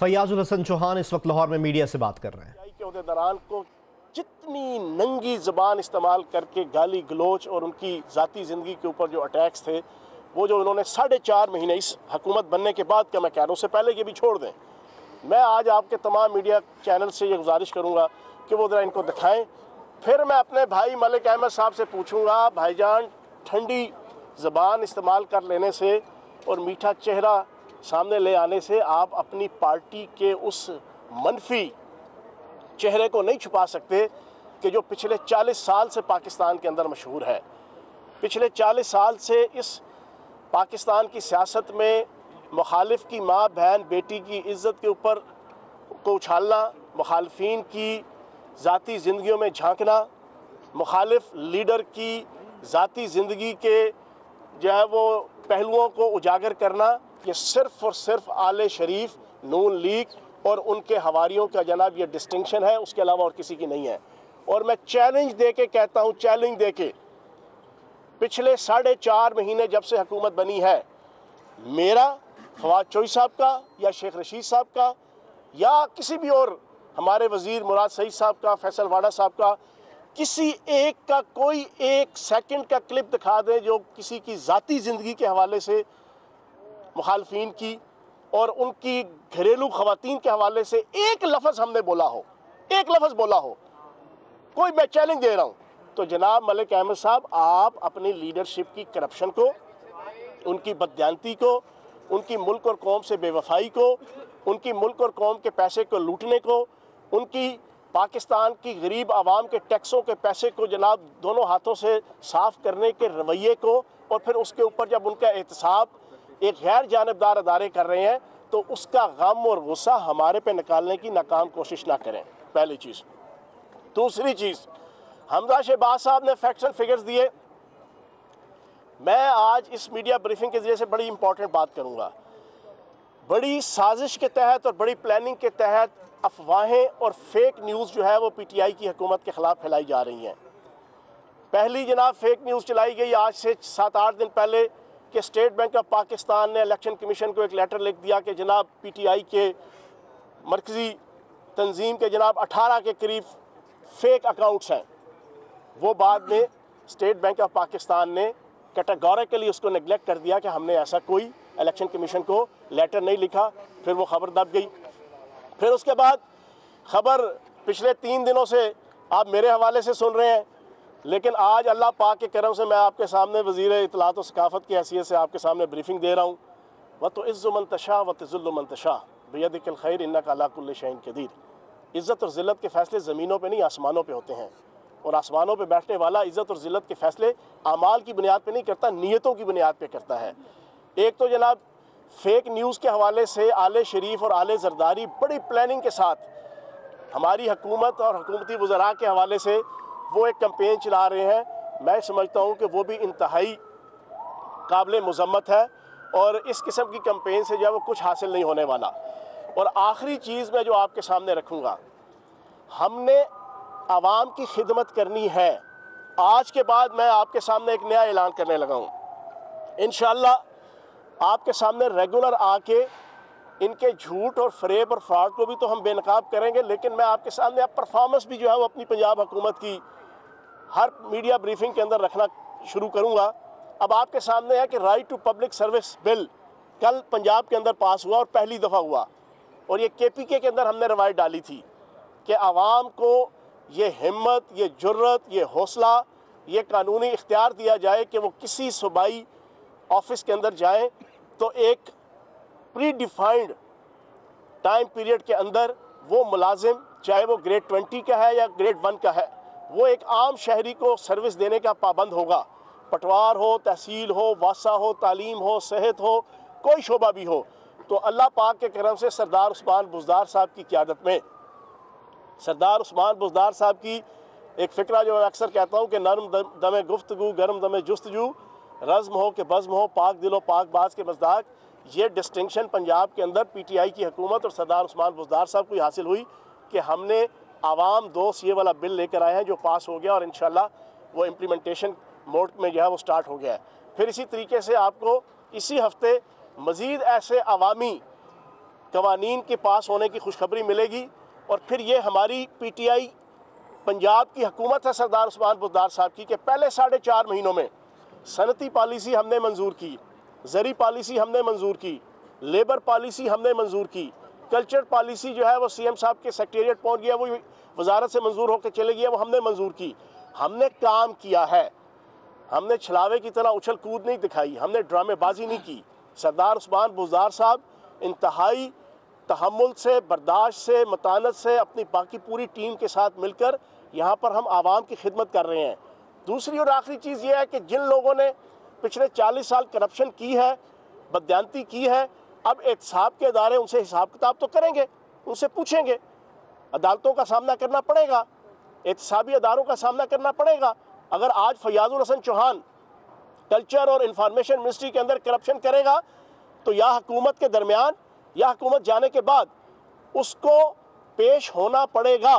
फैयाजुल हसन चौहान इस वक्त लाहौर में मीडिया से बात कर रहे हैं। के अहदेदारान को जितनी नंगी ज़बान इस्तेमाल करके गाली गलोच और उनकी ज़ाती ज़िंदगी के ऊपर जो अटैक्स थे, वो जो उन्होंने 4.5 महीने इस हुकूमत बनने के बाद, क्या मैं कह रहा हूँ, उससे पहले ये भी छोड़ दें। मैं आज आपके तमाम मीडिया चैनल से ये गुजारिश करूँगा कि वो ज़रा इनको दिखाएँ। फिर मैं अपने भाई मलिक अहमद साहब से पूछूँगा, भाईजान, ठंडी ज़बान इस्तेमाल कर लेने से और मीठा चेहरा सामने ले आने से आप अपनी पार्टी के उस मनफी चेहरे को नहीं छुपा सकते कि जो पिछले 40 साल से पाकिस्तान के अंदर मशहूर है। पिछले 40 साल से इस पाकिस्तान की सियासत में मुखालिफ की माँ, बहन, बेटी की इज़्ज़त के ऊपर को उछालना, मुखालफीन की ज़ाती ज़िंदगियों में झांकना, मुखालिफ लीडर की ज़ाती ज़िंदगी के जो है वो पहलुओं को उजागर करना, ये सिर्फ़ और सिर्फ आले शरीफ, नून लीग और उनके हवारियों का जनाब ये डिस्टिंक्शन है, उसके अलावा और किसी की नहीं है। और मैं चैलेंज दे के कहता हूँ, चैलेंज दे के, पिछले 4.5 महीने जब से हुकूमत बनी है, मेरा, फवाद चौधरी साहब का या शेख रशीद साहब का या किसी भी और हमारे वज़ीर मुराद सईद साहब का, फैसल वाडा साहब का, किसी एक का कोई एक सेकंड का क्लिप दिखा दें जो किसी की ज़ाती ज़िंदगी के हवाले से मुखालफीन की और उनकी घरेलू ख़वातीन के हवाले से एक लफ्ज़ हमने बोला हो, एक लफ्ज़ बोला हो, कोई, मैं चैलेंज दे रहा हूँ। तो जनाब मलिक अहमद साहब, आप अपनी लीडरशिप की करप्शन को, उनकी बददियानती को, उनकी मुल्क और कौम से बेवफाई को, उनकी मुल्क और कौम के पैसे को लूटने को, उनकी पाकिस्तान की गरीब आवाम के टैक्सों के पैसे को जनाब दोनों हाथों से साफ़ करने के रवैये को, और फिर उसके ऊपर जब उनका एहतसाब एक गैर जानिबदार अदारे कर रहे हैं तो उसका गम और गुस्सा हमारे पे निकालने की नाकाम कोशिश ना करें, पहली चीज़। दूसरी चीज़, हमजा शहबाज साहब ने फैक्ट्स एंड फिगर्स दिए। मैं आज इस मीडिया ब्रीफिंग के जरिए से बड़ी इंपॉर्टेंट बात करूंगा। बड़ी साजिश के तहत और बड़ी प्लानिंग के तहत अफवाहें और फेक न्यूज़ जो है वो पीटीआई की हुकूमत के ख़िलाफ़ फैलाई जा रही हैं। पहली जनाब फेक न्यूज़ चलाई गई आज से 7-8 दिन पहले कि स्टेट बैंक ऑफ पाकिस्तान ने इलेक्शन कमीशन को एक लेटर लिख दिया कि जनाब पीटीआई के मरकज़ी तंजीम के जनाब 18 के करीब फेक अकाउंट्स हैं। वो बाद में स्टेट बैंक ऑफ पाकिस्तान ने कैटेगोरिकली उसको नेगलेक्ट कर दिया कि हमने ऐसा कोई इलेक्शन कमीशन को लेटर नहीं लिखा। फिर वो ख़बर दब गई। फिर उसके बाद ख़बर पिछले 3 दिनों से आप मेरे हवाले से सुन रहे हैं, लेकिन आज अल्लाह पाक के करम से मैं आपके सामने वज़ीर इत्तलात और सकाफ़त की हैसियत से आपके सामने ब्रीफिंग दे रहा हूँ। व तो इज़्ज़ु मन तशा व तुज़िल्लु मन तशा बियदिकल खैर इन्नका अला कुल्लि शैइन क़दीर। इज़्ज़त और ज़िल्लत के फ़ैसले ज़मीनों पे नहीं, आसमानों पे होते हैं, और आसमानों पे बैठने वाला इज़्ज़त और ज़िल्लत के फ़ैसले आमाल की बुनियाद पे नहीं करता, नीयतों की बुनियाद पे करता है। एक तो जनाब फेक न्यूज़ के हवाले से आले शरीफ और आले ज़रदारी बड़ी प्लानिंग के साथ हमारी हुकूमत और हुकूमती वज़रा के हवाले से वो एक कैंपेन चला रहे हैं। मैं समझता हूँ कि वो भी इंतहाई काबिल मज़म्मत है और इस किस्म की कैंपेन से जो है वो कुछ हासिल नहीं होने वाला। और आखिरी चीज़ मैं जो आपके सामने रखूँगा, हमने आवाम की खिदमत करनी है। आज के बाद मैं आपके सामने एक नया ऐलान करने लगा हूँ। इंशाअल्लाह आपके सामने रेगुलर आके इनके झूठ और फरेब और फ्रॉड को भी तो हम बेनकाब करेंगे, लेकिन मैं आपके सामने अब परफॉर्मेंस भी जो है वो अपनी पंजाब हुकूमत की हर मीडिया ब्रीफिंग के अंदर रखना शुरू करूँगा। अब आपके सामने है कि right to public service bill कल पंजाब के अंदर पास हुआ और पहली दफ़ा हुआ, और ये केपीके के अंदर हमने रवायत डाली थी कि आवाम को ये हिम्मत, ये जुर्रत, ये हौसला, ये कानूनी इख्तियार दिया जाए कि वो किसी सूबाई ऑफिस के अंदर जाएं तो एक प्री डिफाइंड टाइम पीरियड के अंदर वो मुलाजिम, चाहे वो ग्रेड 20 का है या ग्रेड 1 का है, वो एक आम शहरी को सर्विस देने का पाबंद होगा। पटवार हो, तहसील हो, वासा हो, तालीम हो, सेहत हो, कोई शोबा भी हो। तो अल्लाह पाक के करम से सरदार उस्मान बुज़दार साहब की क़ियादत में, सरदार उस्मान बुज़दार साहब की एक फ़िक्रा जो मैं अक्सर कहता हूँ कि नरम दमे गुफ्तगू गर्म दमे जुस्तजू, रज़्म हो के बज़्म हो, पाक दिलो पाक बाज के मज़दाक, ये डिस्टिंक्शन पंजाब के अंदर पीटीआई की हुकूमत और सरदार उस्मान बुज़दार साहब को हासिल हुई कि हमने आवाम दोस्त ये वाला बिल लेकर आए हैं जो पास हो गया और इंशाल्लाह वो इम्प्लीमेंटेशन मोड में जो है वो स्टार्ट हो गया है। फिर इसी तरीके से आपको इसी हफ्ते मज़ीद ऐसे अवामी कवानीन के पास होने की खुशखबरी मिलेगी और फिर ये हमारी PTI पंजाब की हुकूमत है सरदार उस्मान बुज़दार साहब की कि पहले 4.5 महीनों में सनती पॉलिसी हमने मंजूर की, ज़री पॉलिसी हमने मंजूर की, लेबर पॉलिसी हमने मंजूर की, कल्चर पॉलिसी जो है वो CM साहब के सेक्रेटेरिएट पहुंच गया, वो वजारत से मंजूर होकर चले गया, वो हमने मंजूर की। हमने काम किया है, हमने छलावे की तरह उछल कूद नहीं दिखाई, हमने ड्रामेबाजी नहीं की। सरदार उस्मान बुज़दार साहब इंतहाई तहम्मुल से, बर्दाश्त से, मतानत से अपनी बाकी पूरी टीम के साथ मिलकर यहाँ पर हम आवाम की खिदमत कर रहे हैं। दूसरी और आखिरी चीज़ ये है कि जिन लोगों ने पिछले 40 साल करप्शन की है, बदयांती की है, अब एहतसाब के अदारे उनसे हिसाब किताब तो करेंगे, उनसे पूछेंगे, अदालतों का सामना करना पड़ेगा, एहतसाबी अदारों का सामना करना पड़ेगा। अगर आज फयाजुल हसन चौहान कल्चर और इंफॉर्मेशन मिनिस्ट्री के अंदर करप्शन करेगा तो या हुकूमत के दरमियान या हुकूमत जाने के बाद उसको पेश होना पड़ेगा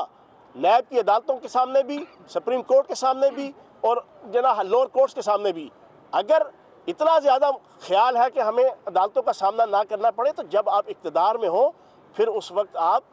नैब की अदालतों के सामने भी, सुप्रीम कोर्ट के सामने भी और जना लोअर कोर्ट्स के सामने भी। अगर इतना ज़्यादा ख्याल है कि हमें अदालतों का सामना ना करना पड़े तो जब आप इक़्तिदार में हो फिर उस वक्त आप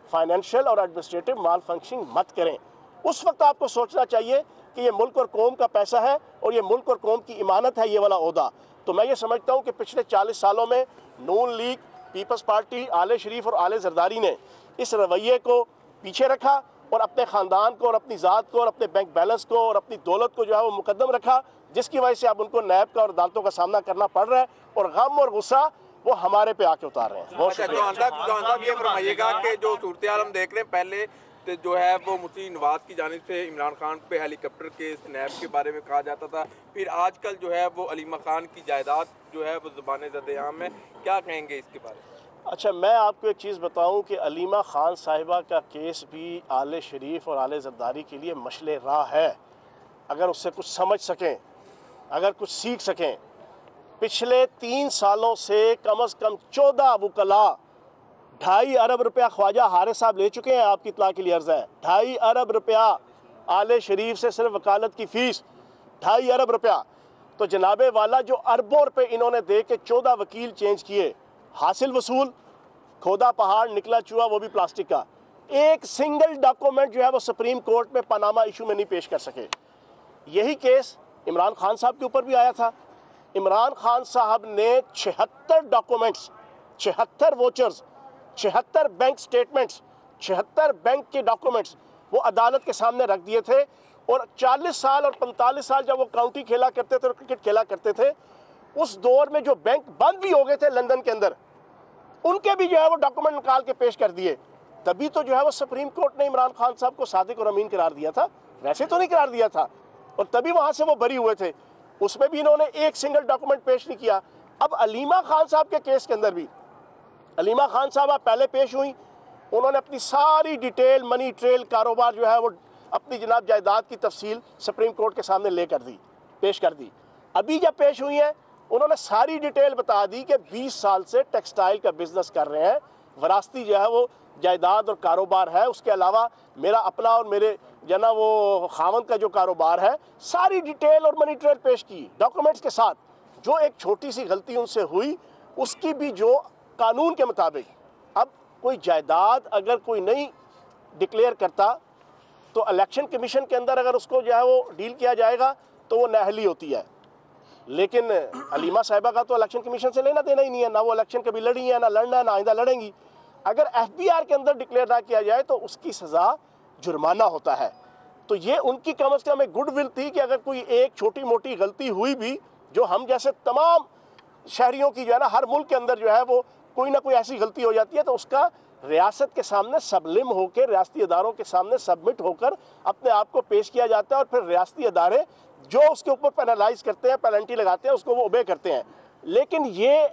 फाइनेंशियल और एडमिनिस्ट्रेटिव माल फंक्शनिंग मत करें। उस वक्त आपको सोचना चाहिए कि ये मुल्क और कौम का पैसा है और ये मुल्क और कौम की इमानत है, ये वाला ओहदा। तो मैं ये समझता हूँ कि पिछले 40 सालों में नून लीग, पीपल्स पार्टी, आले शरीफ और आले जरदारी ने इस रवैये को पीछे रखा और अपने ख़ानदान को और अपनी ज़ात को और अपने बैंक बैलेंस को और अपनी दौलत को जो है वो मुकद्दम रखा, जिसकी वजह से अब उनको नैब का और अदालतों का सामना करना पड़ रहा है और गम और गुस्सा वो हमारे पे आके उतार रहे हैं। बहुत शुक्रिया। ये फरमाइएगा कि जो सूरत हाल हम देख रहे हैं, पहले तो जो है वो मुफ्ती नवाज की जानिब से इमरान खान पे हेलीकॉप्टर के नैब के बारे में कहा जाता था, फिर आजकल जो है वो अलीमा खान की जायदाद जो है वो ज़ुबान ज़द-ए-आम है, क्या कहेंगे इसके बारे में? अच्छा, मैं आपको एक चीज़ बताऊं कि अलीमा खान साहिबा का केस भी आले शरीफ और आले जरदारी के लिए मशले राह है। अगर उससे कुछ समझ सकें, अगर कुछ सीख सकें। पिछले 3 सालों से कम 14 वकला 2.5 अरब रुपया ख्वाजा हारिस साहब ले चुके हैं। आपकी इत्तला के लिए अर्ज़ है, 2.5 अरब रुपया आले शरीफ से सिर्फ वकालत की फ़ीस, 2.5 अरब रुपया। तो जनाबे वाला जो अरबों रुपये इन्होंने दे के 14 वकील चेंज किए, हासिल वसूल, खोदा पहाड़ निकला चूहा, वो भी प्लास्टिक का। एक सिंगल डॉक्यूमेंट जो है वो सुप्रीम कोर्ट में पनामा इशू में नहीं पेश कर सके। यही केस इमरान खान साहब के ऊपर भी आया था। इमरान खान साहब ने 76 documents, 76 vouchers, 76 bank statements, 76 bank के डॉक्यूमेंट्स वो अदालत के सामने रख दिए थे। और 40 साल और 45 साल जब वो काउंटी खेला करते थे और क्रिकेट खेला करते थे, उस दौर में जो बैंक बंद भी हो गए थे लंदन के अंदर, उनके भी जो है वो डॉक्यूमेंट निकाल के पेश कर दिए। तभी तो जो है वो सुप्रीम कोर्ट ने इमरान खान साहब को सादिक और अमीन करार दिया था, वैसे तो नहीं करार दिया था, और तभी वहाँ से वो बरी हुए थे। उसमें भी इन्होंने एक सिंगल डॉक्यूमेंट पेश नहीं किया। अब अलीमा खान साहब के केस के अंदर भी अलीमा खान साहब पहले पेश हुई, उन्होंने अपनी सारी डिटेल, मनी ट्रेल, कारोबार जो है वो अपनी जनाब जायदाद की तफसील सुप्रीम कोर्ट के सामने लेकर दी, पेश कर दी। अभी जब पेश हुई है उन्होंने सारी डिटेल बता दी कि 20 साल से टेक्सटाइल का बिजनेस कर रहे हैं, वरासती जो है वो जायदाद और कारोबार है, उसके अलावा मेरा अपना और मेरे जना वो खावंद का जो कारोबार है, सारी डिटेल और मनी ट्रेल पेश की डॉक्यूमेंट्स के साथ। जो एक छोटी सी गलती उनसे हुई उसकी भी जो कानून के मुताबिक, अब कोई जायदाद अगर कोई नहीं डिक्लेयर करता तो इलेक्शन कमीशन के अंदर अगर उसको जो है वो डील किया जाएगा तो वो नाअहली होती है। लेकिन अलीमा साहिबा का तो इलेक्शन कमीशन से लेना देना ही नहीं है, ना वो इलेक्शन कभी लड़ी है, ना लड़ना है, ना आइंदा लड़ेंगी। अगर FBR के अंदर डिक्लेयर ना किया जाए तो उसकी सज़ा जुर्माना होता है। तो ये उनकी कम से कम एक गुडविल थी कि अगर कोई एक छोटी मोटी गलती हुई भी, जो हम जैसे तमाम शहरियों की जो है ना हर मुल्क के अंदर जो है वो कोई ना कोई ऐसी गलती हो जाती है, तो उसका रियासत के सामने सबलिम होकर, रियासती अदारों के सामने सबमिट होकर अपने आप को पेश किया जाता है और फिर रियासती अदारे जो उसके ऊपर पेनलाइज करते हैं, पेनल्टी लगाते हैं, उसको वो ओबे करते हैं। लेकिन ये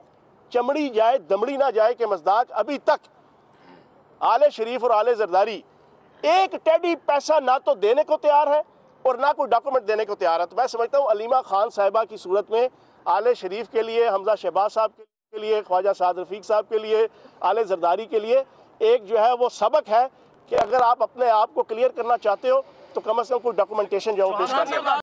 चमड़ी जाए दमड़ी ना जाए के मज़दाक अभी तक आले शरीफ और आले जरदारी एक टेडी पैसा ना तो देने को तैयार है और ना कोई डॉक्यूमेंट देने को तैयार है। तो मैं समझता हूँ अलीमा खान साहिबा की सूरत में आले शरीफ के लिए, हमजा शहबाज साहब के लिए, ख्वाजा साद रफीक साहब के लिए, आले जरदारी के लिए एक जो है वो सबक है कि अगर आप अपने आप को क्लियर करना चाहते हो तो कम से कम कोई डॉक्यूमेंटेशन जो है वो पेश कर सकते हैं।